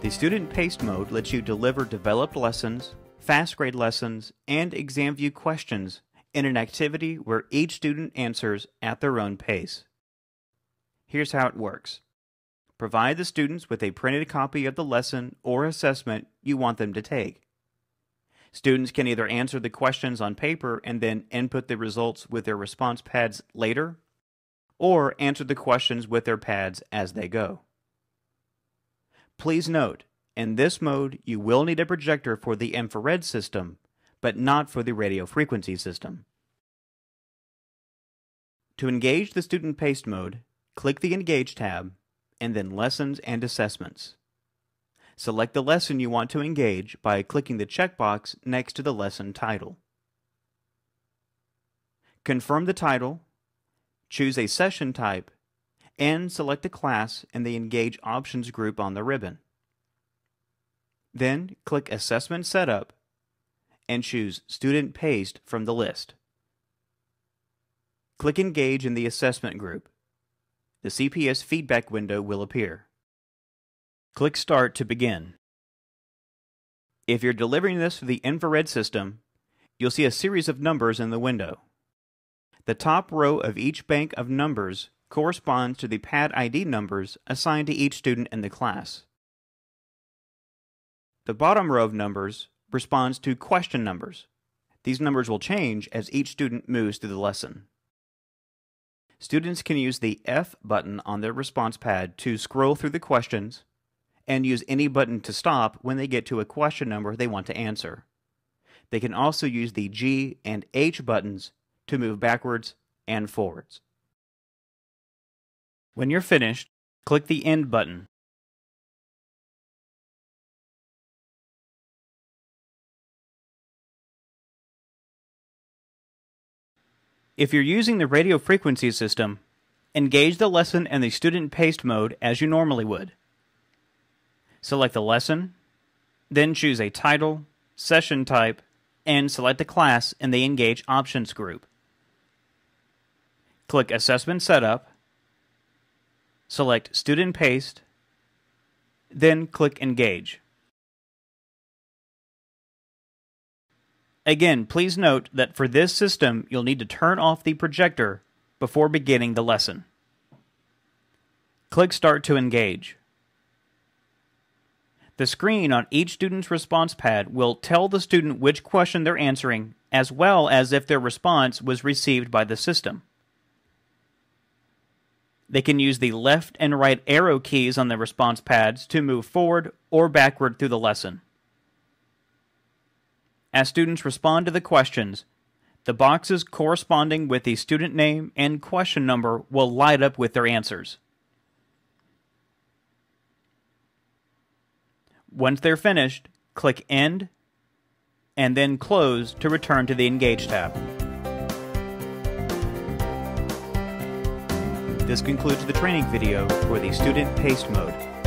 The student paced mode lets you deliver developed lessons, fast grade lessons, and exam view questions in an activity where each student answers at their own pace. Here's how it works. Provide the students with a printed copy of the lesson or assessment you want them to take. Students can either answer the questions on paper and then input the results with their response pads later, or answer the questions with their pads as they go. Please note, in this mode you will need a projector for the infrared system, but not for the radio frequency system. To engage the student paced mode, click the Engage tab, and then Lessons and Assessments. Select the lesson you want to engage by clicking the checkbox next to the lesson title. Confirm the title, choose a session type, and select a class in the Engage Options group on the ribbon. Then click Assessment Setup and choose Student Paced from the list. Click Engage in the assessment group. The CPS feedback window will appear. Click Start to begin. If you're delivering this through the infrared system, you'll see a series of numbers in the window. The top row of each bank of numbers corresponds to the pad ID numbers assigned to each student in the class. The bottom row of numbers responds to question numbers. These numbers will change as each student moves through the lesson. Students can use the F button on their response pad to scroll through the questions, and use any button to stop when they get to a question number they want to answer. They can also use the G and H buttons to move backwards and forwards. When you're finished, click the End button. If you're using the radio frequency system, engage the lesson in the student paced mode as you normally would. Select the lesson, then choose a title, session type, and select a class in the Engage Options group. Click Assessment Setup, select Student Paced, then click Engage. Again, please note that for this system, you'll need to turn off the projector before beginning the lesson. Click Start to engage. The screen on each student's response pad will tell the student which question they're answering, as well as if their response was received by the system. They can use the left and right arrow keys on the response pads to move forward or backward through the lesson. As students respond to the questions, the boxes corresponding with the student name and question number will light up with their answers. Once they're finished, click End and then Close to return to the Engage tab. This concludes the training video for the student paced mode.